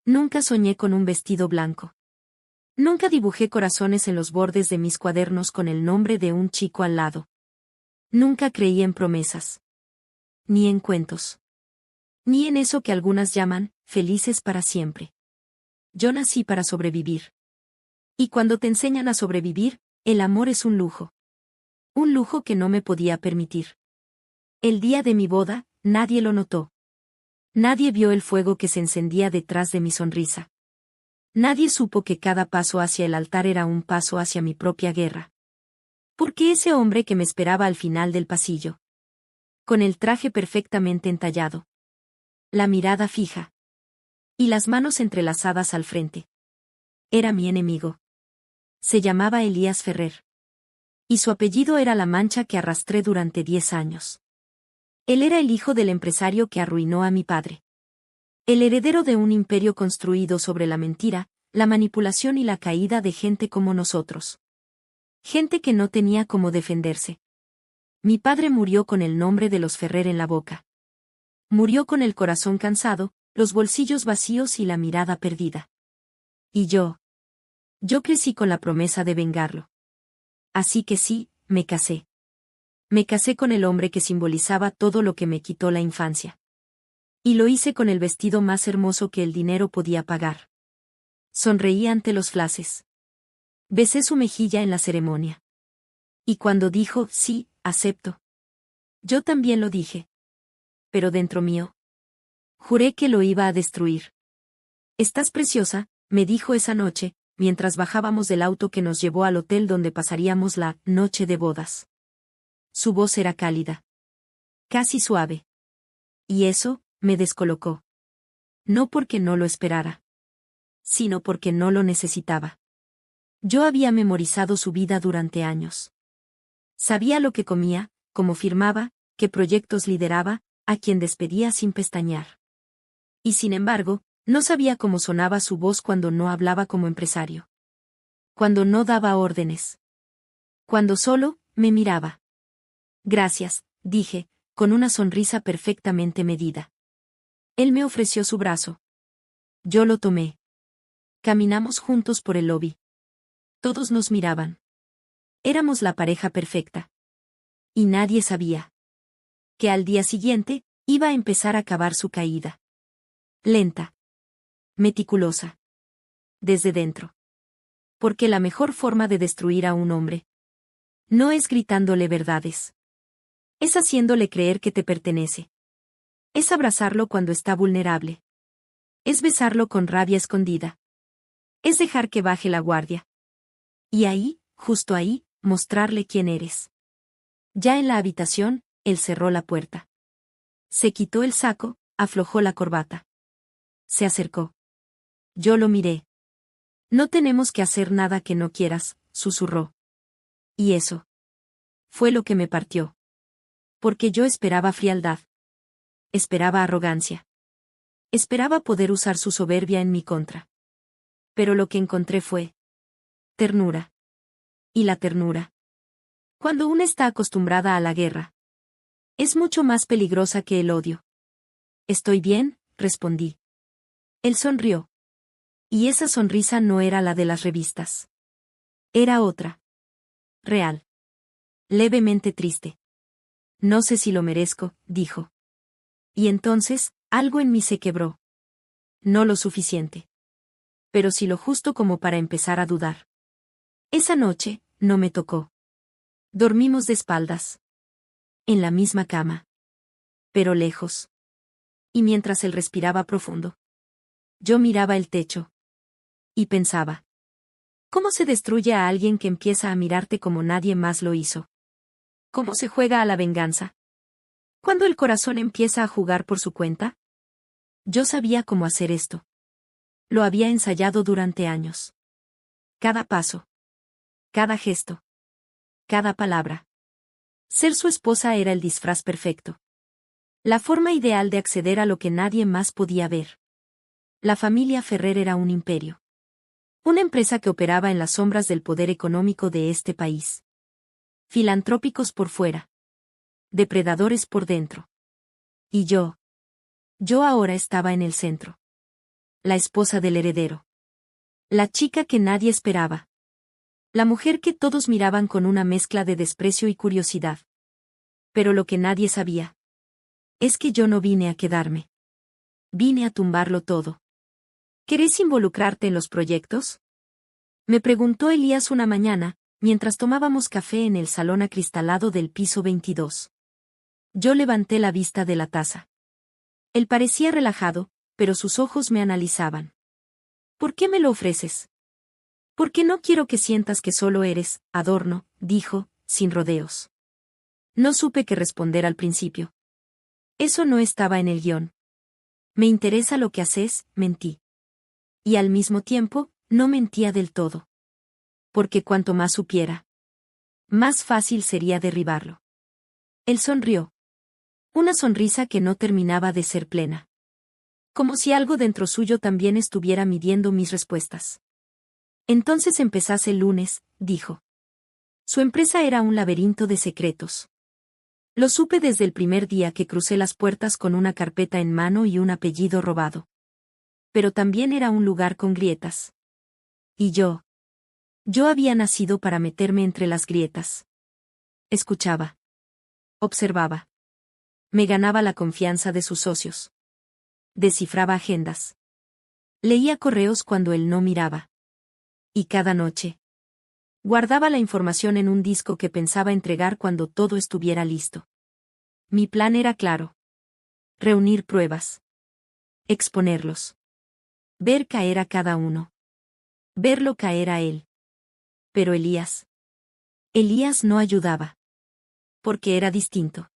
Nunca soñé con un vestido blanco. Nunca dibujé corazones en los bordes de mis cuadernos con el nombre de un chico al lado. Nunca creí en promesas. Ni en cuentos. Ni en eso que algunas llaman, felices para siempre. Yo nací para sobrevivir. Y cuando te enseñan a sobrevivir, el amor es un lujo. Un lujo que no me podía permitir. El día de mi boda, nadie lo notó. Nadie vio el fuego que se encendía detrás de mi sonrisa. Nadie supo que cada paso hacia el altar era un paso hacia mi propia guerra. Porque ese hombre que me esperaba al final del pasillo. Con el traje perfectamente entallado. La mirada fija. Y las manos entrelazadas al frente. Era mi enemigo. Se llamaba Elías Ferrer. Y su apellido era la mancha que arrastré durante 10 años. Él era el hijo del empresario que arruinó a mi padre. El heredero de un imperio construido sobre la mentira, la manipulación y la caída de gente como nosotros. Gente que no tenía cómo defenderse. Mi padre murió con el nombre de los Ferrer en la boca. Murió con el corazón cansado, los bolsillos vacíos y la mirada perdida. Y yo crecí con la promesa de vengarlo. Así que sí, me casé. Me casé con el hombre que simbolizaba todo lo que me quitó la infancia. Y lo hice con el vestido más hermoso que el dinero podía pagar. Sonreí ante los flashes. Besé su mejilla en la ceremonia. Y cuando dijo, sí, acepto. Yo también lo dije. Pero dentro mío. Juré que lo iba a destruir. Estás preciosa, me dijo esa noche, mientras bajábamos del auto que nos llevó al hotel donde pasaríamos la noche de bodas. Su voz era cálida. Casi suave. Y eso, me descolocó. No porque no lo esperara. Sino porque no lo necesitaba. Yo había memorizado su vida durante años. Sabía lo que comía, cómo firmaba, qué proyectos lideraba, a quién despedía sin pestañear. Y sin embargo, no sabía cómo sonaba su voz cuando no hablaba como empresario. Cuando no daba órdenes. Cuando solo, me miraba. Gracias, dije, con una sonrisa perfectamente medida. Él me ofreció su brazo. Yo lo tomé. Caminamos juntos por el lobby. Todos nos miraban. Éramos la pareja perfecta. Y nadie sabía que al día siguiente, iba a empezar a cavar su caída. Lenta. Meticulosa. Desde dentro. Porque la mejor forma de destruir a un hombre no es gritándole verdades. Es haciéndole creer que te pertenece. Es abrazarlo cuando está vulnerable. Es besarlo con rabia escondida. Es dejar que baje la guardia. Y ahí, justo ahí, mostrarle quién eres. Ya en la habitación, él cerró la puerta. Se quitó el saco, aflojó la corbata. Se acercó. Yo lo miré. No tenemos que hacer nada que no quieras, susurró. Y eso fue lo que me partió. Porque yo esperaba frialdad. Esperaba arrogancia. Esperaba poder usar su soberbia en mi contra. Pero lo que encontré fue ternura. Y la ternura, cuando una está acostumbrada a la guerra, es mucho más peligrosa que el odio. ¿Estoy bien?, respondí. Él sonrió. Y esa sonrisa no era la de las revistas. Era otra. Real. Levemente triste. No sé si lo merezco, dijo. Y entonces, algo en mí se quebró. No lo suficiente. Pero sí lo justo como para empezar a dudar. Esa noche, no me tocó. Dormimos de espaldas. En la misma cama. Pero lejos. Y mientras él respiraba profundo, yo miraba el techo. Y pensaba. ¿Cómo se destruye a alguien que empieza a mirarte como nadie más lo hizo? ¿Cómo se juega a la venganza? ¿Cuándo el corazón empieza a jugar por su cuenta? Yo sabía cómo hacer esto. Lo había ensayado durante años. Cada paso. Cada gesto. Cada palabra. Ser su esposa era el disfraz perfecto. La forma ideal de acceder a lo que nadie más podía ver. La familia Ferrer era un imperio. Una empresa que operaba en las sombras del poder económico de este país. Filantrópicos por fuera. Depredadores por dentro. Y yo ahora estaba en el centro. La esposa del heredero. La chica que nadie esperaba. La mujer que todos miraban con una mezcla de desprecio y curiosidad. Pero lo que nadie sabía es que yo no vine a quedarme. Vine a tumbarlo todo. ¿Querés involucrarte en los proyectos? Me preguntó Elías una mañana, mientras tomábamos café en el salón acristalado del piso 22. Yo levanté la vista de la taza. Él parecía relajado, pero sus ojos me analizaban. ¿Por qué me lo ofreces? Porque no quiero que sientas que solo eres adorno, dijo, sin rodeos. No supe qué responder al principio. Eso no estaba en el guión. Me interesa lo que haces, mentí. Y al mismo tiempo, no mentía del todo. Porque cuanto más supiera, más fácil sería derribarlo. Él sonrió. Una sonrisa que no terminaba de ser plena. Como si algo dentro suyo también estuviera midiendo mis respuestas. Entonces empezás el lunes, dijo. Su empresa era un laberinto de secretos. Lo supe desde el primer día que crucé las puertas con una carpeta en mano y un apellido robado. Pero también era un lugar con grietas. Y yo había nacido para meterme entre las grietas. Escuchaba. Observaba. Me ganaba la confianza de sus socios. Descifraba agendas. Leía correos cuando él no miraba. Y cada noche guardaba la información en un disco que pensaba entregar cuando todo estuviera listo. Mi plan era claro. Reunir pruebas. Exponerlos. Ver caer a cada uno. Verlo caer a él. Pero Elías no ayudaba. Porque era distinto.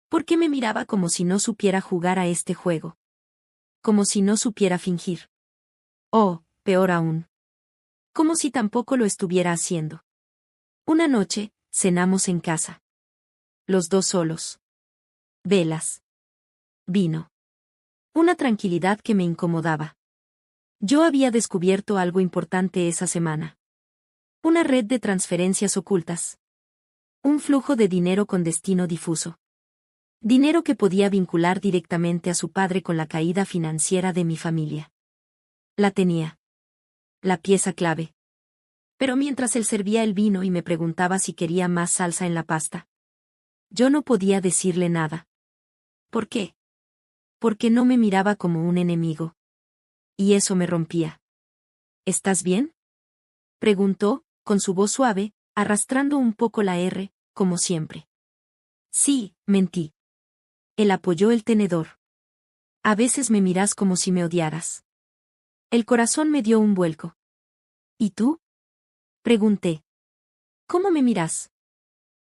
Porque me miraba como si no supiera jugar a este juego. Como si no supiera fingir. O, peor aún. Como si tampoco lo estuviera haciendo. Una noche, cenamos en casa. Los dos solos. Velas. Vino. Una tranquilidad que me incomodaba. Yo había descubierto algo importante esa semana. Una red de transferencias ocultas. Un flujo de dinero con destino difuso. Dinero que podía vincular directamente a su padre con la caída financiera de mi familia. La tenía. La pieza clave. Pero mientras él servía el vino y me preguntaba si quería más salsa en la pasta, yo no podía decirle nada. ¿Por qué? Porque no me miraba como un enemigo. Y eso me rompía. ¿Estás bien? Preguntó, con su voz suave, arrastrando un poco la R, como siempre. Sí, mentí. Él apoyó el tenedor. A veces me miras como si me odiaras. El corazón me dio un vuelco. ¿Y tú? Pregunté. ¿Cómo me miras?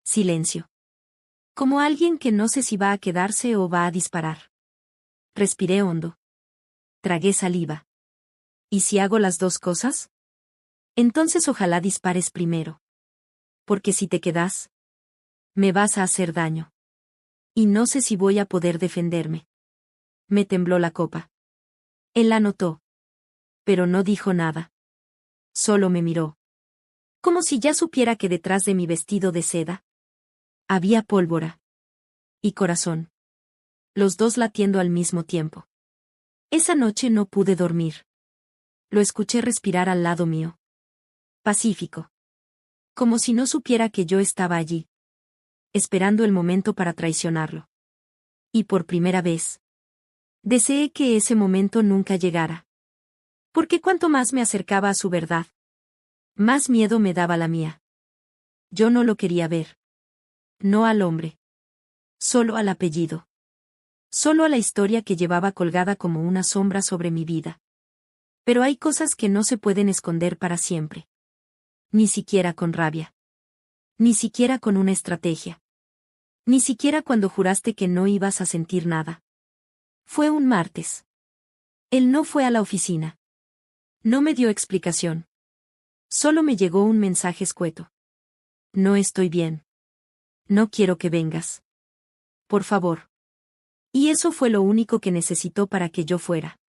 Silencio. Como alguien que no sé si va a quedarse o va a disparar. Respiré hondo. Tragué saliva. ¿Y si hago las dos cosas? Entonces ojalá dispares primero. Porque si te quedas, me vas a hacer daño. Y no sé si voy a poder defenderme. Me tembló la copa. Él la notó. Pero no dijo nada. Solo me miró. Como si ya supiera que detrás de mi vestido de seda había pólvora. Y corazón. Los dos latiendo al mismo tiempo. Esa noche no pude dormir. Lo escuché respirar al lado mío. Pacífico. Como si no supiera que yo estaba allí. Esperando el momento para traicionarlo. Y por primera vez, deseé que ese momento nunca llegara. Porque cuanto más me acercaba a su verdad, más miedo me daba la mía. Yo no lo quería ver. No al hombre. Solo al apellido. Solo a la historia que llevaba colgada como una sombra sobre mi vida. Pero hay cosas que no se pueden esconder para siempre. Ni siquiera con rabia. Ni siquiera con una estrategia. Ni siquiera cuando juraste que no ibas a sentir nada. Fue un martes. Él no fue a la oficina. No me dio explicación. Solo me llegó un mensaje escueto. No estoy bien. No quiero que vengas. Por favor. Y eso fue lo único que necesitó para que yo fuera.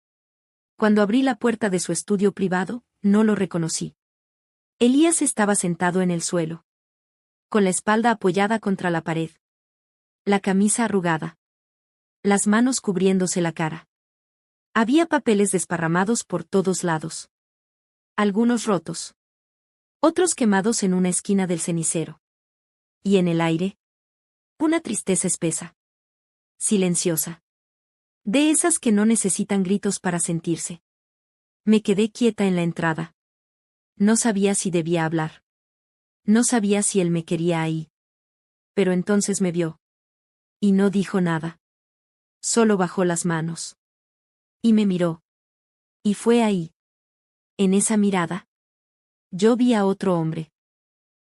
Cuando abrí la puerta de su estudio privado, no lo reconocí. Elías estaba sentado en el suelo. Con la espalda apoyada contra la pared. La camisa arrugada. Las manos cubriéndose la cara. Había papeles desparramados por todos lados. Algunos rotos. Otros quemados en una esquina del cenicero. Y en el aire, una tristeza espesa. Silenciosa. De esas que no necesitan gritos para sentirse. Me quedé quieta en la entrada. No sabía si debía hablar. No sabía si él me quería ahí. Pero entonces me vio. Y no dijo nada. Solo bajó las manos. Y me miró. Y fue ahí. En esa mirada. Yo vi a otro hombre.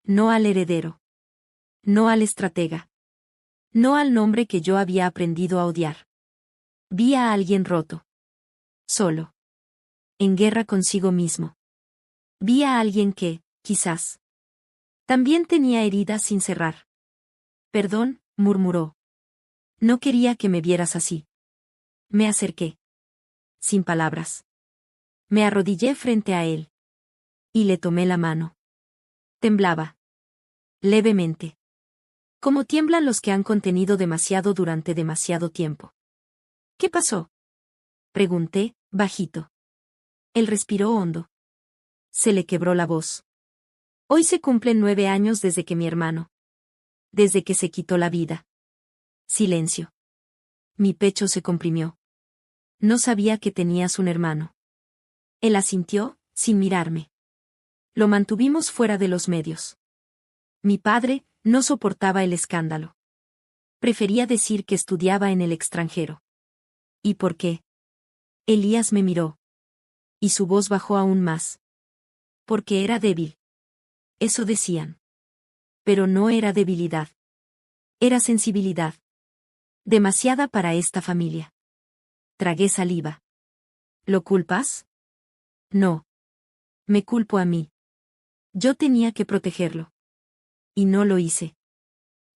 No al heredero. No al estratega. No al nombre que yo había aprendido a odiar. Vi a alguien roto. Solo. En guerra consigo mismo. Vi a alguien que, quizás, también tenía heridas sin cerrar. Perdón, murmuró. No quería que me vieras así. Me acerqué. Sin palabras. Me arrodillé frente a él. Y le tomé la mano. Temblaba. Levemente. Como tiemblan los que han contenido demasiado durante demasiado tiempo. ¿Qué pasó? Pregunté, bajito. Él respiró hondo. Se le quebró la voz. Hoy se cumplen 9 años desde que mi hermano. Desde que se quitó la vida. Silencio. Mi pecho se comprimió. No sabía que tenías un hermano. Él asintió, sin mirarme. Lo mantuvimos fuera de los medios. Mi padre no soportaba el escándalo. Prefería decir que estudiaba en el extranjero. ¿Y por qué? Elías me miró. Y su voz bajó aún más. Porque era débil. Eso decían. Pero no era debilidad. Era sensibilidad. Demasiada para esta familia. Tragué saliva. ¿Lo culpas? No. Me culpo a mí. Yo tenía que protegerlo. Y no lo hice.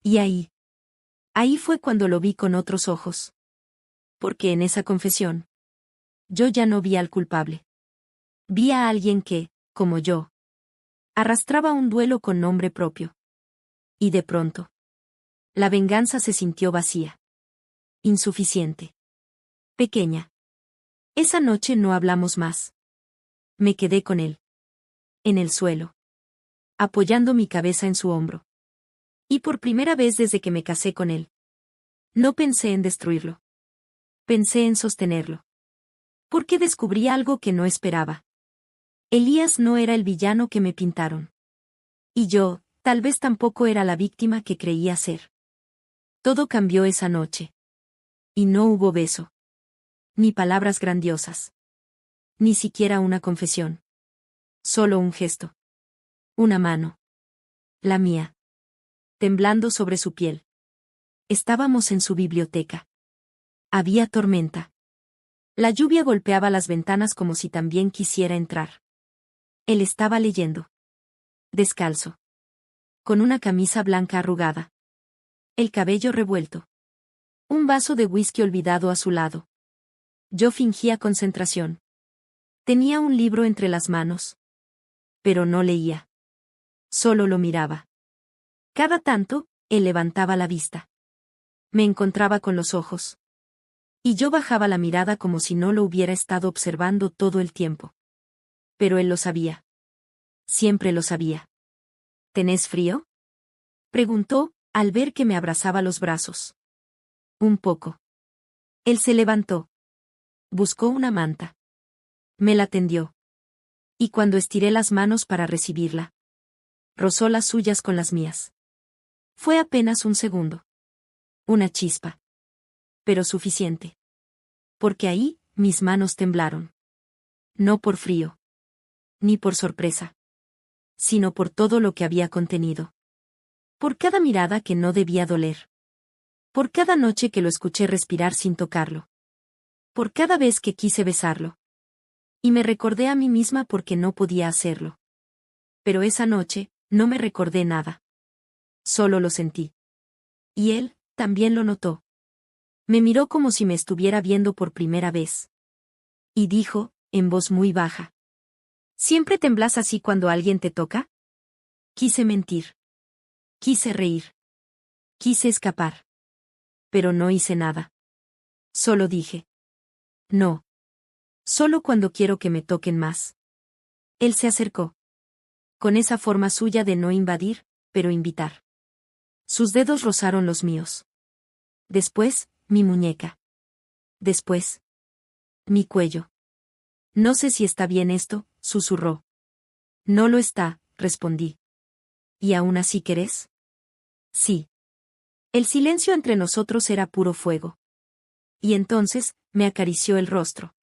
Y ahí fue cuando lo vi con otros ojos. Porque en esa confesión, yo ya no vi al culpable. Vi a alguien que, como yo, arrastraba un duelo con nombre propio. Y de pronto, la venganza se sintió vacía. Insuficiente. Pequeña. Esa noche no hablamos más. Me quedé con él. En el suelo. Apoyando mi cabeza en su hombro. Y por primera vez desde que me casé con él. No pensé en destruirlo. Pensé en sostenerlo. Porque descubrí algo que no esperaba. Elías no era el villano que me pintaron. Y yo, tal vez tampoco era la víctima que creía ser. Todo cambió esa noche. Y no hubo beso. Ni palabras grandiosas. Ni siquiera una confesión. Solo un gesto. Una mano. La mía. Temblando sobre su piel. Estábamos en su biblioteca. Había tormenta. La lluvia golpeaba las ventanas como si también quisiera entrar. Él estaba leyendo. Descalzo. Con una camisa blanca arrugada. El cabello revuelto. Un vaso de whisky olvidado a su lado. Yo fingía concentración. Tenía un libro entre las manos. Pero no leía. Solo lo miraba. Cada tanto, él levantaba la vista. Me encontraba con los ojos. Y yo bajaba la mirada como si no lo hubiera estado observando todo el tiempo. Pero él lo sabía. Siempre lo sabía. ¿Tenés frío? Preguntó, al ver que me abrazaba los brazos. Un poco. Él se levantó. Buscó una manta. Me la tendió. Y cuando estiré las manos para recibirla, rozó las suyas con las mías. Fue apenas un segundo. Una chispa. Pero suficiente. Porque ahí, mis manos temblaron. No por frío. Ni por sorpresa. Sino por todo lo que había contenido. Por cada mirada que no debía doler. Por cada noche que lo escuché respirar sin tocarlo. Por cada vez que quise besarlo. Y me recordé a mí misma porque no podía hacerlo. Pero esa noche, no me recordé nada. Solo lo sentí. Y él, también lo notó. Me miró como si me estuviera viendo por primera vez. Y dijo, en voz muy baja. ¿Siempre temblas así cuando alguien te toca? Quise mentir. Quise reír. Quise escapar. Pero no hice nada. Solo dije. No. Solo cuando quiero que me toquen más. Él se acercó. Con esa forma suya de no invadir, pero invitar. Sus dedos rozaron los míos. Después, mi muñeca. Después, mi cuello. No sé si está bien esto, susurró. No lo está, respondí. ¿Y aún así querés? Sí. El silencio entre nosotros era puro fuego. Y entonces, me acarició el rostro.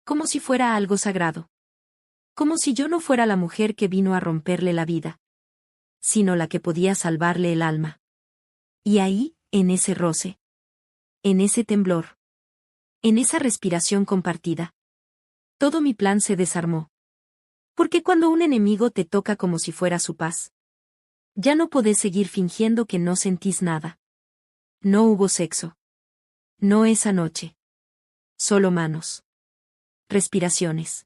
Como si fuera algo sagrado. Como si yo no fuera la mujer que vino a romperle la vida. Sino la que podía salvarle el alma. Y ahí, en ese roce. En ese temblor. En esa respiración compartida. Todo mi plan se desarmó. Porque cuando un enemigo te toca como si fuera su paz. Ya no podés seguir fingiendo que no sentís nada. No hubo sexo. No esa noche. Solo manos. Respiraciones.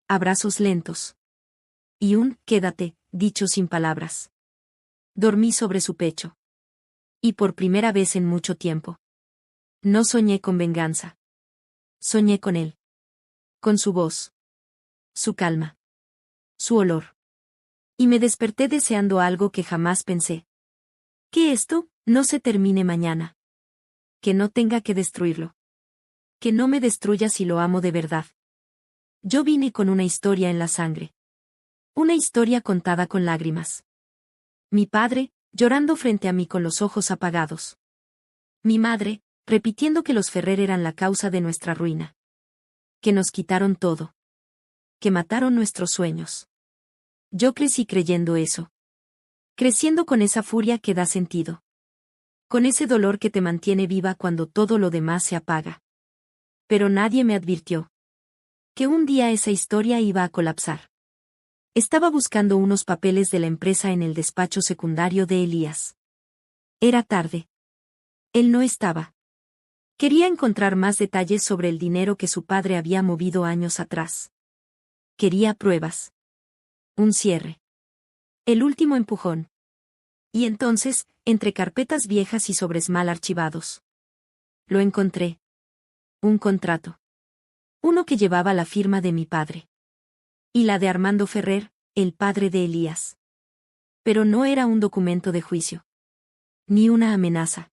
Abrazos lentos. Y un quédate, dicho sin palabras. Dormí sobre su pecho. Y por primera vez en mucho tiempo. No soñé con venganza. Soñé con él. Con su voz. Su calma. Su olor. Y me desperté deseando algo que jamás pensé. Que esto no se termine mañana. Que no tenga que destruirlo. Que no me destruya si lo amo de verdad. Yo vine con una historia en la sangre. Una historia contada con lágrimas. Mi padre, llorando frente a mí con los ojos apagados. Mi madre, repitiendo que los Ferrer eran la causa de nuestra ruina. Que nos quitaron todo. Que mataron nuestros sueños. Yo crecí creyendo eso. Creciendo con esa furia que da sentido. Con ese dolor que te mantiene viva cuando todo lo demás se apaga. Pero nadie me advirtió. Que un día esa historia iba a colapsar. Estaba buscando unos papeles de la empresa en el despacho secundario de Elías. Era tarde. Él no estaba. Quería encontrar más detalles sobre el dinero que su padre había movido años atrás. Quería pruebas. Un cierre. El último empujón. Y entonces, entre carpetas viejas y sobres mal archivados. Lo encontré. Un contrato. Uno que llevaba la firma de mi padre. Y la de Armando Ferrer, el padre de Elías. Pero no era un documento de juicio. Ni una amenaza.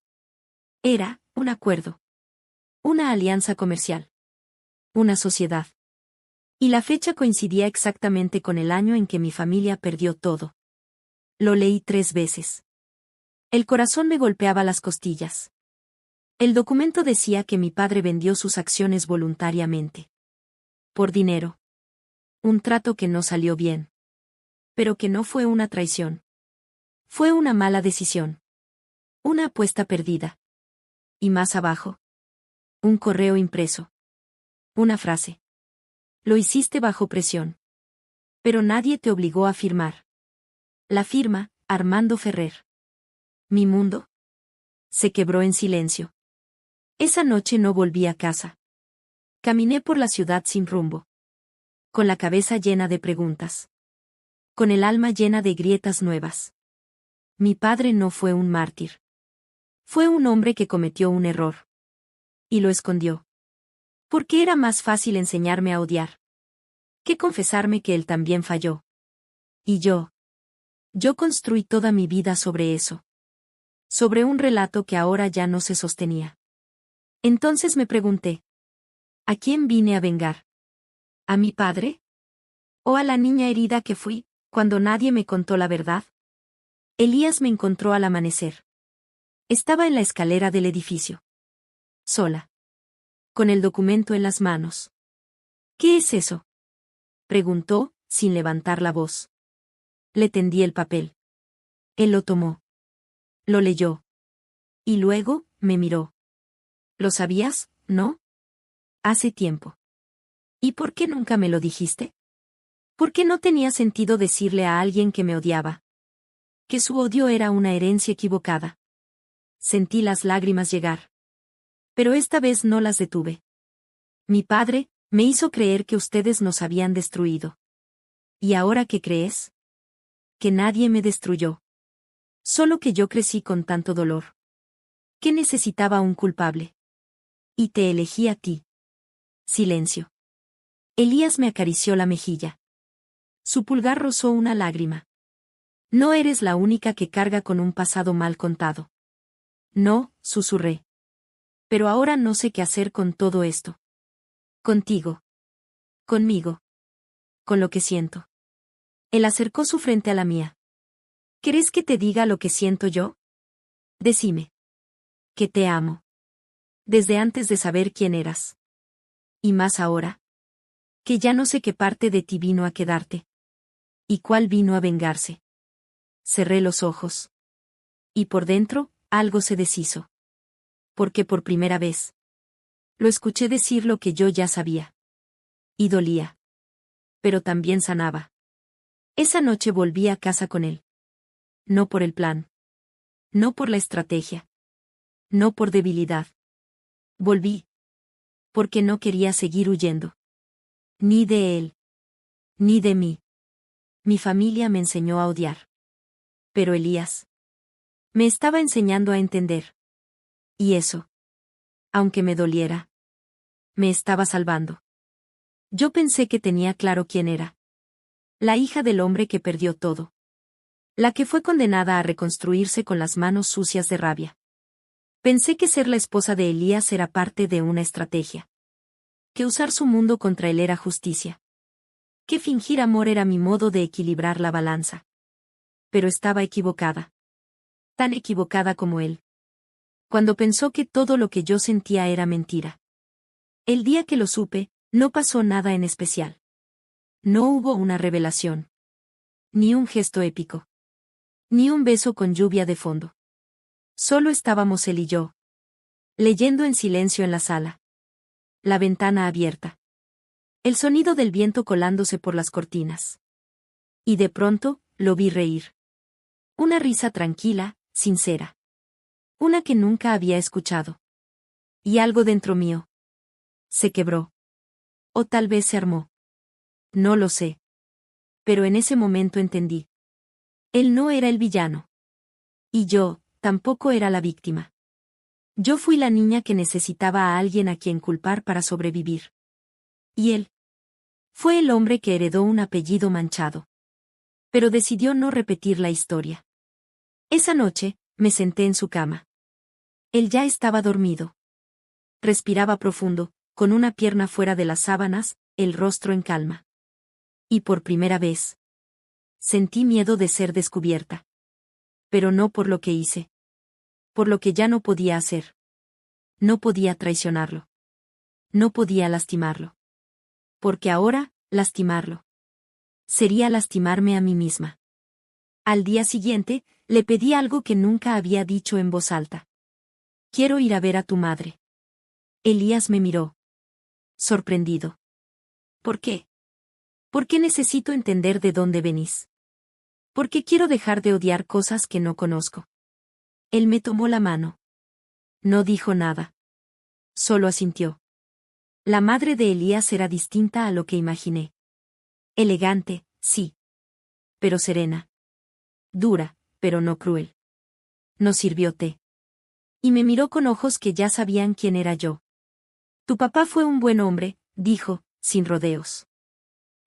Era un acuerdo. Una alianza comercial. Una sociedad. Y la fecha coincidía exactamente con el año en que mi familia perdió todo. Lo leí 3 veces. El corazón me golpeaba las costillas. El documento decía que mi padre vendió sus acciones voluntariamente. Por dinero. Un trato que no salió bien. Pero que no fue una traición. Fue una mala decisión. Una apuesta perdida. Y más abajo. Un correo impreso. Una frase. Lo hiciste bajo presión. Pero nadie te obligó a firmar. La firma, Armando Ferrer. Mi mundo se quebró en silencio. Esa noche no volví a casa. Caminé por la ciudad sin rumbo. Con la cabeza llena de preguntas. Con el alma llena de grietas nuevas. Mi padre no fue un mártir. Fue un hombre que cometió un error. Y lo escondió. Porque era más fácil enseñarme a odiar. Que confesarme que él también falló. Y yo construí toda mi vida sobre eso. Sobre un relato que ahora ya no se sostenía. Entonces me pregunté. ¿A quién vine a vengar? ¿A mi padre? ¿O a la niña herida que fui, cuando nadie me contó la verdad? Elías me encontró al amanecer. Estaba en la escalera del edificio. Sola. Con el documento en las manos. ¿Qué es eso? Preguntó, sin levantar la voz. Le tendí el papel. Él lo tomó. Lo leyó. Y luego, me miró. ¿Lo sabías, no? Hace tiempo. ¿Y por qué nunca me lo dijiste? ¿Por qué no tenía sentido decirle a alguien que me odiaba? Que su odio era una herencia equivocada. Sentí las lágrimas llegar. Pero esta vez no las detuve. Mi padre me hizo creer que ustedes nos habían destruido. ¿Y ahora qué crees? Que nadie me destruyó. Solo que yo crecí con tanto dolor. Que necesitaba un culpable. Y te elegí a ti. Silencio. Elías me acarició la mejilla. Su pulgar rozó una lágrima. No eres la única que carga con un pasado mal contado. No, susurré. Pero ahora no sé qué hacer con todo esto. Contigo. Conmigo. Con lo que siento. Él acercó su frente a la mía. ¿Querés que te diga lo que siento yo? Decime. Que te amo. Desde antes de saber quién eras. Y más ahora. Que ya no sé qué parte de ti vino a quedarte. Y cuál vino a vengarse. Cerré los ojos. Y por dentro, algo se deshizo. Porque por primera vez. Lo escuché decir lo que yo ya sabía. Y dolía. Pero también sanaba. Esa noche volví a casa con él. No por el plan. No por la estrategia. No por debilidad. Volví. Porque no quería seguir huyendo. Ni de él. Ni de mí. Mi familia me enseñó a odiar. Pero Elías. Me estaba enseñando a entender. Y eso. Aunque me doliera. Me estaba salvando. Yo pensé que tenía claro quién era. La hija del hombre que perdió todo. La que fue condenada a reconstruirse con las manos sucias de rabia. Pensé que ser la esposa de Elías era parte de una estrategia. Que usar su mundo contra él era justicia. Que fingir amor era mi modo de equilibrar la balanza. Pero estaba equivocada. Tan equivocada como él. Cuando pensó que todo lo que yo sentía era mentira. El día que lo supe, no pasó nada en especial. No hubo una revelación. Ni un gesto épico. Ni un beso con lluvia de fondo. Solo estábamos él y yo. Leyendo en silencio en la sala. La ventana abierta. El sonido del viento colándose por las cortinas. Y de pronto, lo vi reír. Una risa tranquila, sincera. Una que nunca había escuchado. Y algo dentro mío. Se quebró. O tal vez se armó. No lo sé. Pero en ese momento entendí. Él no era el villano. Y yo, tampoco era la víctima. Yo fui la niña que necesitaba a alguien a quien culpar para sobrevivir. Y él. Fue el hombre que heredó un apellido manchado. Pero decidió no repetir la historia. Esa noche, me senté en su cama. Él ya estaba dormido. Respiraba profundo, con una pierna fuera de las sábanas, el rostro en calma. Y por primera vez. Sentí miedo de ser descubierta. Pero no por lo que hice. Por lo que ya no podía hacer. No podía traicionarlo. No podía lastimarlo. Porque ahora, lastimarlo. Sería lastimarme a mí misma. Al día siguiente, le pedí algo que nunca había dicho en voz alta. Quiero ir a ver a tu madre. Elías me miró. Sorprendido. ¿Por qué? ¿Por qué necesito entender de dónde venís? ¿Por qué quiero dejar de odiar cosas que no conozco? Él me tomó la mano. No dijo nada. Solo asintió. La madre de Elías era distinta a lo que imaginé. Elegante, sí. Pero serena. Dura, pero no cruel. Nos sirvió té. Y me miró con ojos que ya sabían quién era yo. Tu papá fue un buen hombre, dijo, sin rodeos.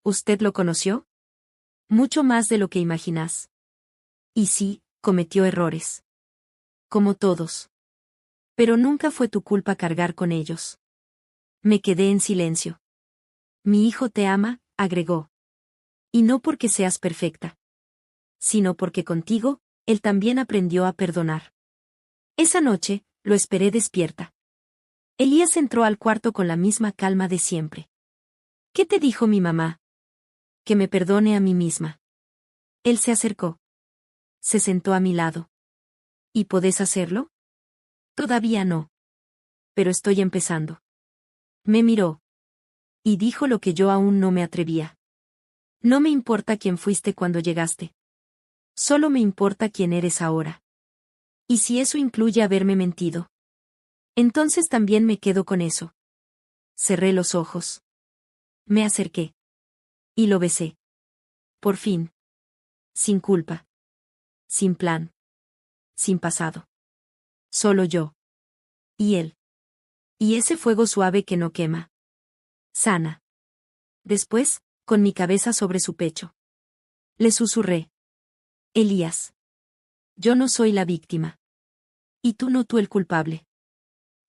¿Usted lo conoció? Mucho más de lo que imaginás. Y sí, cometió errores. Como todos. Pero nunca fue tu culpa cargar con ellos. Me quedé en silencio. Mi hijo te ama, agregó. Y no porque seas perfecta. Sino porque contigo, él también aprendió a perdonar. Esa noche, lo esperé despierta. Elías entró al cuarto con la misma calma de siempre. ¿Qué te dijo mi mamá? Que me perdone a mí misma. Él se acercó. Se sentó a mi lado. ¿Y podés hacerlo? Todavía no. Pero estoy empezando. Me miró. Y dijo lo que yo aún no me atrevía. No me importa quién fuiste cuando llegaste. Solo me importa quién eres ahora. Y si eso incluye haberme mentido. Entonces también me quedo con eso. Cerré los ojos. Me acerqué. Y lo besé. Por fin. Sin culpa. Sin plan. Sin pasado. Solo yo. Y él. Y ese fuego suave que no quema. Sana. Después, con mi cabeza sobre su pecho, le susurré. Elías. Yo no soy la víctima. Y tú el culpable.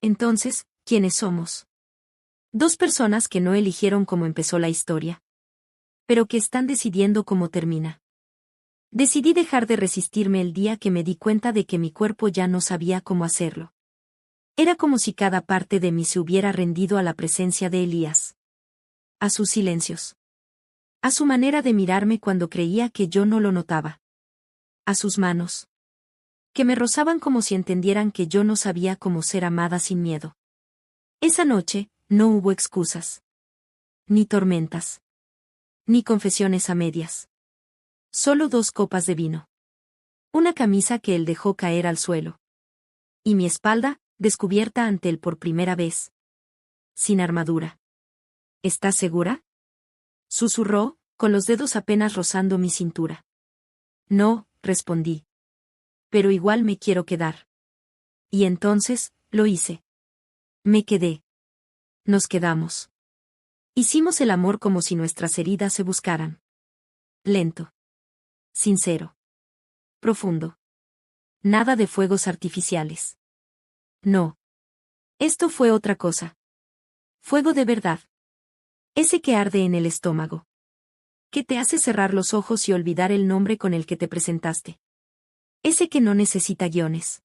Entonces, ¿quiénes somos? Dos personas que no eligieron cómo empezó la historia, pero que están decidiendo cómo termina. Decidí dejar de resistirme el día que me di cuenta de que mi cuerpo ya no sabía cómo hacerlo. Era como si cada parte de mí se hubiera rendido a la presencia de Elías. A sus silencios. A su manera de mirarme cuando creía que yo no lo notaba. A sus manos. Que me rozaban como si entendieran que yo no sabía cómo ser amada sin miedo. Esa noche, no hubo excusas. Ni tormentas. Ni confesiones a medias. Solo 2 copas de vino. Una camisa que él dejó caer al suelo. Y mi espalda, descubierta ante él por primera vez. Sin armadura. ¿Estás segura? Susurró, con los dedos apenas rozando mi cintura. No, respondí. Pero igual me quiero quedar. Y entonces, lo hice. Me quedé. Nos quedamos. Hicimos el amor como si nuestras heridas se buscaran. Lento. Sincero. Profundo. Nada de fuegos artificiales. No. Esto fue otra cosa. Fuego de verdad. Ese que arde en el estómago. Que te hace cerrar los ojos y olvidar el nombre con el que te presentaste. Ese que no necesita guiones.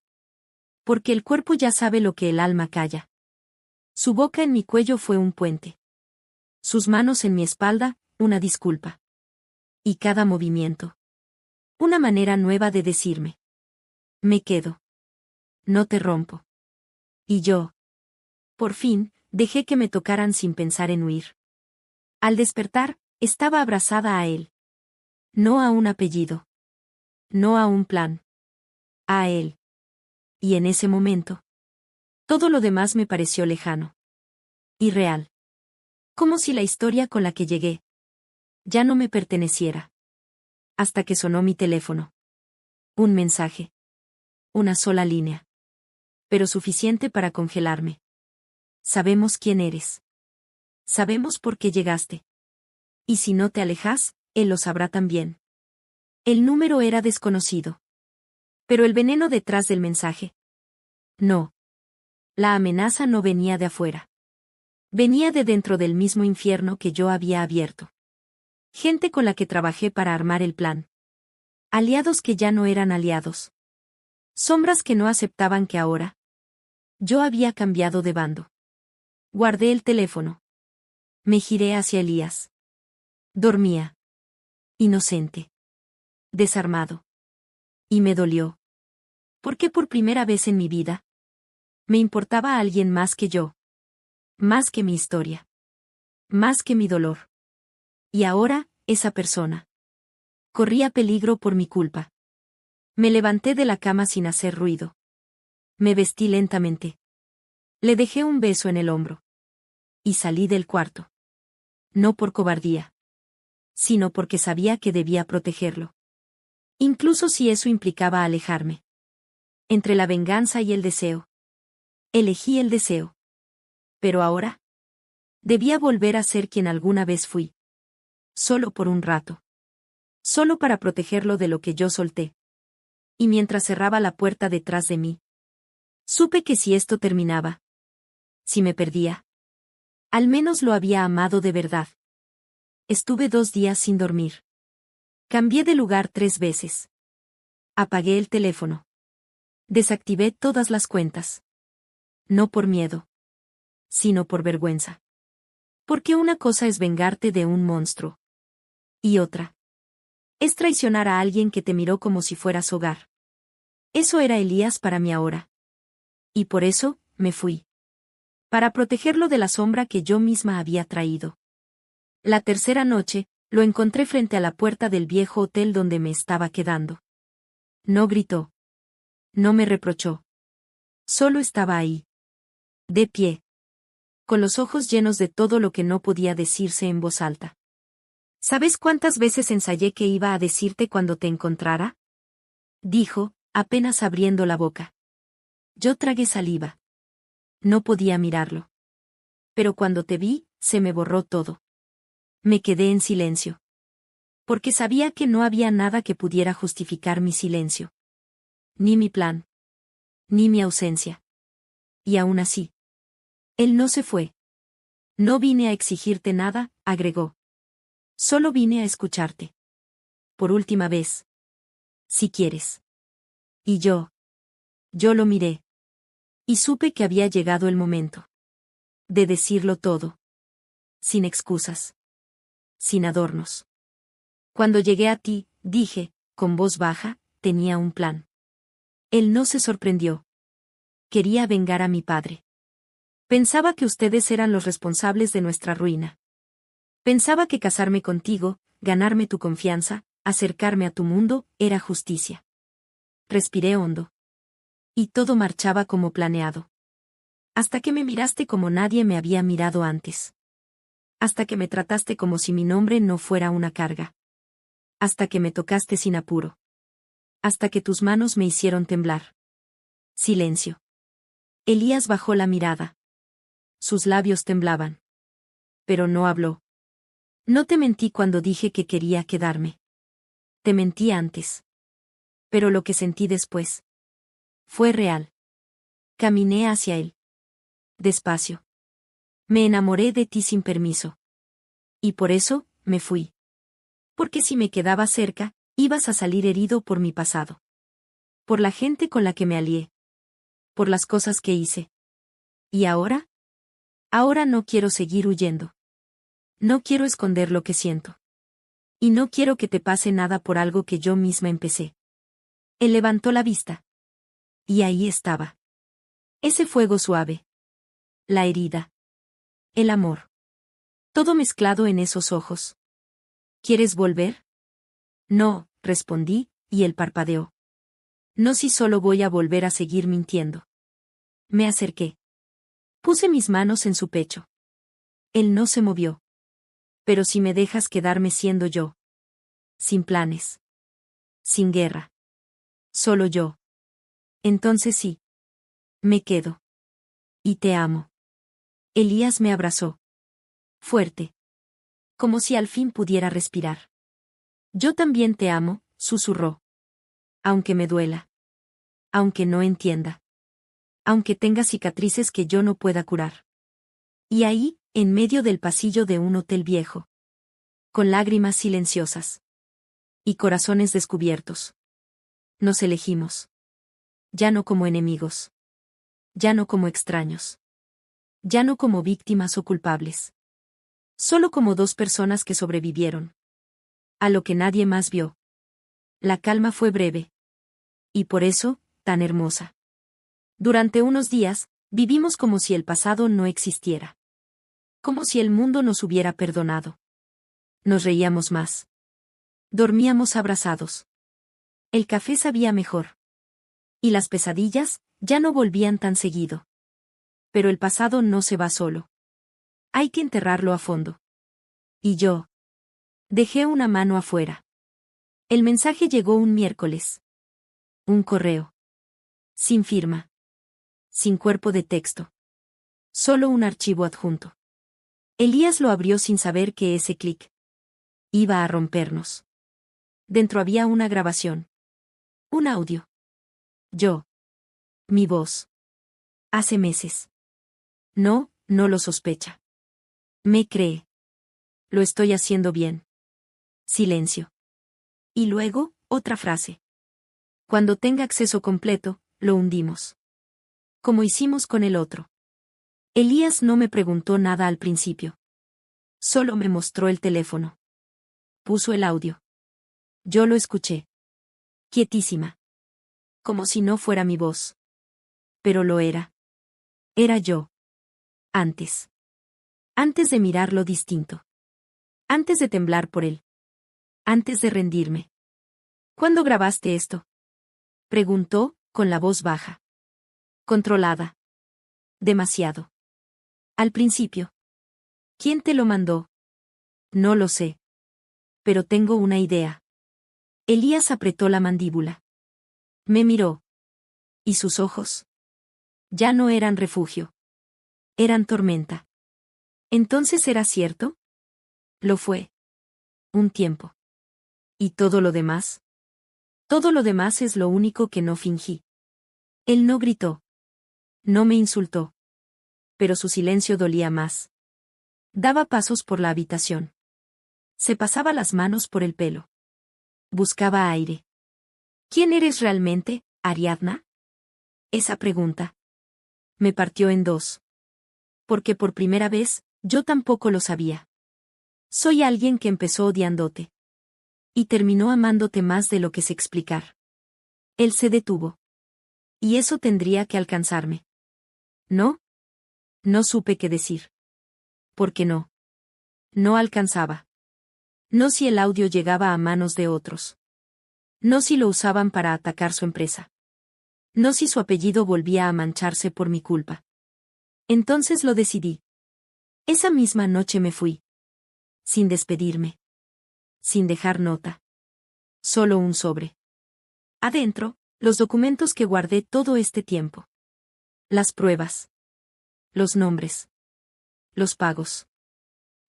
Porque el cuerpo ya sabe lo que el alma calla. Su boca en mi cuello fue un puente. Sus manos en mi espalda, una disculpa. Y cada movimiento. Una manera nueva de decirme. Me quedo. No te rompo. Y yo. Por fin, dejé que me tocaran sin pensar en huir. Al despertar, estaba abrazada a él. No a un apellido. No a un plan. A él. Y en ese momento. Todo lo demás me pareció lejano. Irreal. Como si la historia con la que llegué ya no me perteneciera. Hasta que sonó mi teléfono. Un mensaje. Una sola línea. Pero suficiente para congelarme. Sabemos quién eres. Sabemos por qué llegaste. Y si no te alejas, él lo sabrá también. El número era desconocido. Pero el veneno detrás del mensaje. No. La amenaza no venía de afuera. Venía de dentro del mismo infierno que yo había abierto. Gente con la que trabajé para armar el plan. Aliados que ya no eran aliados. Sombras que no aceptaban que ahora. Yo había cambiado de bando. Guardé el teléfono. Me giré hacia Elías. Dormía. Inocente. Desarmado. Y me dolió. Porque por primera vez en mi vida, me importaba a alguien más que yo. Más que mi historia. Más que mi dolor. Y ahora, esa persona. Corría peligro por mi culpa. Me levanté de la cama sin hacer ruido. Me vestí lentamente. Le dejé un beso en el hombro. Y salí del cuarto. No por cobardía. Sino porque sabía que debía protegerlo. Incluso si eso implicaba alejarme. Entre la venganza y el deseo. Elegí el deseo. Pero ahora. Debía volver a ser quien alguna vez fui. Solo por un rato. Solo para protegerlo de lo que yo solté. Y mientras cerraba la puerta detrás de mí. Supe que si esto terminaba. Si me perdía. Al menos lo había amado de verdad. Estuve 2 días sin dormir. Cambié de lugar 3 veces. Apagué el teléfono. Desactivé todas las cuentas. No por miedo. Sino por vergüenza. Porque una cosa es vengarte de un monstruo. Y otra. Es traicionar a alguien que te miró como si fueras hogar. Eso era Elías para mí ahora. Y por eso, me fui. Para protegerlo de la sombra que yo misma había traído. La tercera noche, lo encontré frente a la puerta del viejo hotel donde me estaba quedando. No gritó. No me reprochó. Solo estaba ahí. De pie. Con los ojos llenos de todo lo que no podía decirse en voz alta. ¿Sabes cuántas veces ensayé que iba a decirte cuando te encontrara? Dijo, apenas abriendo la boca. Yo tragué saliva. No podía mirarlo. Pero cuando te vi, se me borró todo. Me quedé en silencio. Porque sabía que no había nada que pudiera justificar mi silencio. Ni mi plan. Ni mi ausencia. Y aún así. Él no se fue. No vine a exigirte nada, agregó. Solo vine a escucharte. Por última vez. Si quieres. Y yo lo miré. Y supe que había llegado el momento. De decirlo todo. Sin excusas. Sin adornos. Cuando llegué a ti, dije, con voz baja, tenía un plan. Él no se sorprendió. Quería vengar a mi padre. Pensaba que ustedes eran los responsables de nuestra ruina. Pensaba que casarme contigo, ganarme tu confianza, acercarme a tu mundo, era justicia. Respiré hondo. Y todo marchaba como planeado. Hasta que me miraste como nadie me había mirado antes. Hasta que me trataste como si mi nombre no fuera una carga. Hasta que me tocaste sin apuro. Hasta que tus manos me hicieron temblar. Silencio. Elías bajó la mirada. Sus labios temblaban. Pero no habló. No te mentí cuando dije que quería quedarme. Te mentí antes. Pero lo que sentí después fue real. Caminé hacia él. Despacio. Me enamoré de ti sin permiso. Y por eso, me fui. Porque si me quedaba cerca, ibas a salir herido por mi pasado. Por la gente con la que me alié. Por las cosas que hice. ¿Y ahora? Ahora no quiero seguir huyendo. No quiero esconder lo que siento. Y no quiero que te pase nada por algo que yo misma empecé. Él levantó la vista. Y ahí estaba. Ese fuego suave. La herida. El amor. Todo mezclado en esos ojos. ¿Quieres volver? No, respondí, y él parpadeó. No, si solo voy a volver a seguir mintiendo. Me acerqué. Puse mis manos en su pecho. Él no se movió. Pero si me dejas quedarme siendo yo. Sin planes. Sin guerra. Solo yo. Entonces sí. Me quedo. Y te amo. Elías me abrazó. Fuerte. Como si al fin pudiera respirar. Yo también te amo, susurró. Aunque me duela. Aunque no entienda. Aunque tenga cicatrices que yo no pueda curar. Y ahí, en medio del pasillo de un hotel viejo. Con lágrimas silenciosas. Y corazones descubiertos. Nos elegimos. Ya no como enemigos. Ya no como extraños. Ya no como víctimas o culpables. Solo como dos personas que sobrevivieron. A lo que nadie más vio. La calma fue breve. Y por eso, tan hermosa. Durante unos días, vivimos como si el pasado no existiera. Como si el mundo nos hubiera perdonado. Nos reíamos más. Dormíamos abrazados. El café sabía mejor. Y las pesadillas, ya no volvían tan seguido. Pero el pasado no se va solo. Hay que enterrarlo a fondo. Y yo. Dejé una mano afuera. El mensaje llegó un miércoles. Un correo. Sin firma. Sin cuerpo de texto. Solo un archivo adjunto. Elías lo abrió sin saber que ese clic iba a rompernos. Dentro había una grabación. Un audio. Yo. Mi voz. Hace meses. No, no lo sospecha. Me cree. Lo estoy haciendo bien. Silencio. Y luego, otra frase. Cuando tenga acceso completo, lo hundimos. Como hicimos con el otro. Elías no me preguntó nada al principio. Solo me mostró el teléfono. Puso el audio. Yo lo escuché. Quietísima. Como si no fuera mi voz. Pero lo era. Era yo. Antes. Antes de mirarlo distinto. Antes de temblar por él. Antes de rendirme. ¿Cuándo grabaste esto? Preguntó, con la voz baja. Controlada. Demasiado. Al principio. ¿Quién te lo mandó? No lo sé. Pero tengo una idea. Elías apretó la mandíbula. Me miró. ¿Y sus ojos? Ya no eran refugio. Eran tormenta. ¿Entonces era cierto? Lo fue. Un tiempo. ¿Y todo lo demás? Todo lo demás es lo único que no fingí. Él no gritó. No me insultó. Pero su silencio dolía más. Daba pasos por la habitación. Se pasaba las manos por el pelo. Buscaba aire. ¿Quién eres realmente, Ariadna? Esa pregunta me partió en dos. Porque por primera vez, yo tampoco lo sabía. Soy alguien que empezó odiándote. Y terminó amándote más de lo que sé explicar. Él se detuvo. Y eso tendría que alcanzarme. ¿No? No supe qué decir. ¿Por qué no? No alcanzaba. No si el audio llegaba a manos de otros. No si lo usaban para atacar su empresa. No si su apellido volvía a mancharse por mi culpa. Entonces lo decidí. Esa misma noche me fui. Sin despedirme. Sin dejar nota. Solo un sobre. Adentro, los documentos que guardé todo este tiempo. Las pruebas. Los nombres. Los pagos.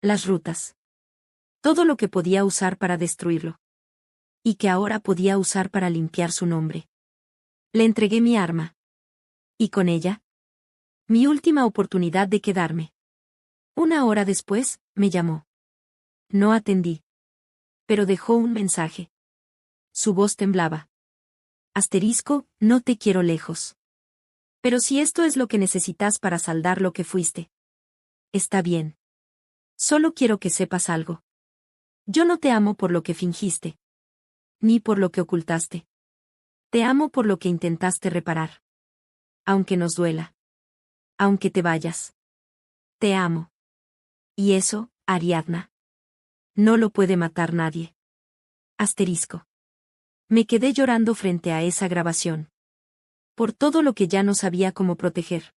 Las rutas. Todo lo que podía usar para destruirlo. Y que ahora podía usar para limpiar su nombre. Le entregué mi arma. Y con ella, mi última oportunidad de quedarme. 1 hora después, me llamó. No atendí. Pero dejó un mensaje. Su voz temblaba. Asterisco, no te quiero lejos. Pero si esto es lo que necesitas para saldar lo que fuiste. Está bien. Solo quiero que sepas algo. Yo no te amo por lo que fingiste. Ni por lo que ocultaste. Te amo por lo que intentaste reparar. Aunque nos duela. Aunque te vayas. Te amo. Y eso, Ariadna. No lo puede matar nadie. Asterisco. Me quedé llorando frente a esa grabación. Por todo lo que ya no sabía cómo proteger.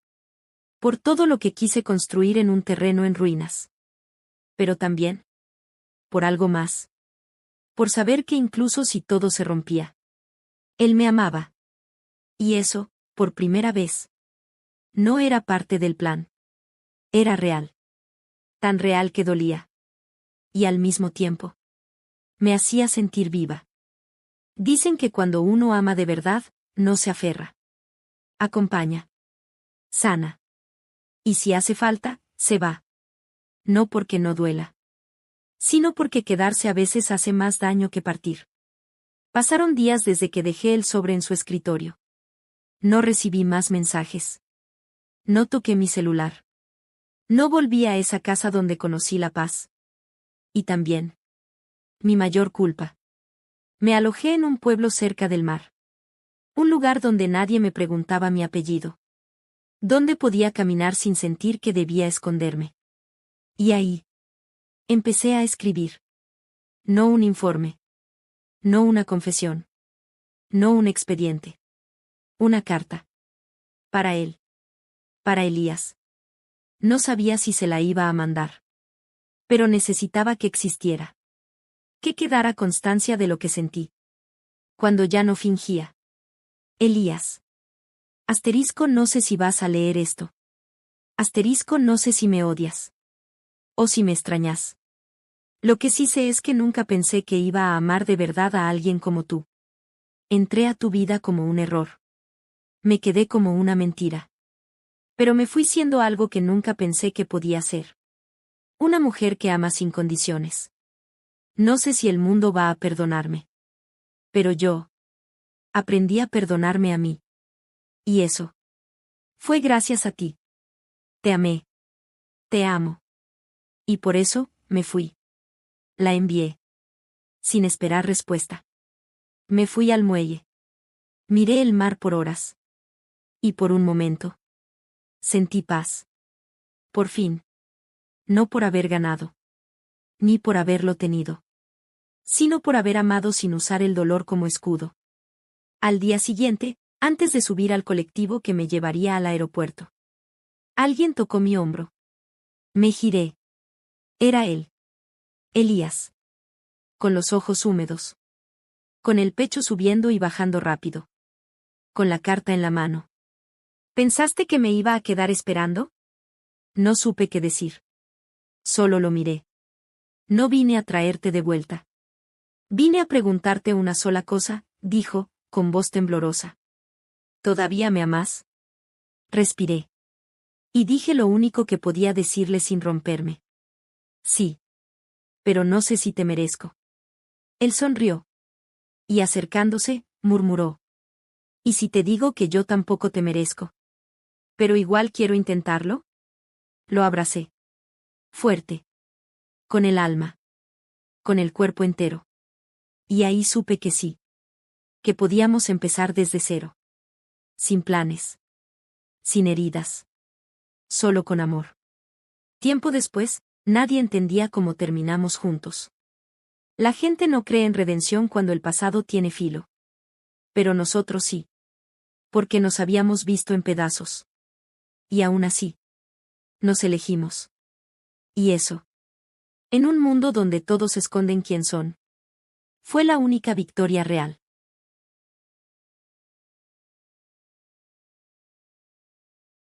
Por todo lo que quise construir en un terreno en ruinas. Pero también. Por algo más. Por saber que incluso si todo se rompía. Él me amaba. Y eso, por primera vez. No era parte del plan. Era real. Tan real que dolía. Y al mismo tiempo. Me hacía sentir viva. Dicen que cuando uno ama de verdad, no se aferra. Acompaña. Sana. Y si hace falta, se va. No porque no duela. Sino porque quedarse a veces hace más daño que partir. Pasaron días desde que dejé el sobre en su escritorio. No recibí más mensajes. No toqué mi celular. No volví a esa casa donde conocí la paz. Y también. Mi mayor culpa. Me alojé en un pueblo cerca del mar. Un lugar donde nadie me preguntaba mi apellido. Donde podía caminar sin sentir que debía esconderme. Y ahí. Empecé a escribir. No un informe. No una confesión. No un expediente. Una carta. Para él. Para Elías. No sabía si se la iba a mandar. Pero necesitaba que existiera. Que quedara constancia de lo que sentí. Cuando ya no fingía. Elías. Asterisco, no sé si vas a leer esto. Asterisco, no sé si me odias. O si me extrañas. Lo que sí sé es que nunca pensé que iba a amar de verdad a alguien como tú. Entré a tu vida como un error. Me quedé como una mentira. Pero me fui siendo algo que nunca pensé que podía ser. Una mujer que ama sin condiciones. No sé si el mundo va a perdonarme. Pero yo. Aprendí a perdonarme a mí. Y eso. Fue gracias a ti. Te amé. Te amo. Y por eso, me fui. La envié. Sin esperar respuesta. Me fui al muelle. Miré el mar por horas. Y por un momento. Sentí paz. Por fin. No por haber ganado. Ni por haberlo tenido. Sino por haber amado sin usar el dolor como escudo. Al día siguiente, antes de subir al colectivo que me llevaría al aeropuerto. Alguien tocó mi hombro. Me giré. Era él. Elías. Con los ojos húmedos. Con el pecho subiendo y bajando rápido. Con la carta en la mano. ¿Pensaste que me iba a quedar esperando? No supe qué decir. Solo lo miré. No vine a traerte de vuelta. Vine a preguntarte una sola cosa, dijo, con voz temblorosa. ¿Todavía me amas? Respiré. Y dije lo único que podía decirle sin romperme. Sí. Pero no sé si te merezco. Él sonrió. Y acercándose, murmuró. ¿Y si te digo que yo tampoco te merezco? ¿Pero igual quiero intentarlo? Lo abracé. Fuerte. Con el alma. Con el cuerpo entero. Y ahí supe que sí. Que podíamos empezar desde cero. Sin planes. Sin heridas. Solo con amor. Tiempo después, nadie entendía cómo terminamos juntos. La gente no cree en redención cuando el pasado tiene filo. Pero nosotros sí. Porque nos habíamos visto en pedazos. Y aún así. Nos elegimos. Y eso. En un mundo donde todos esconden quién son. Fue la única victoria real.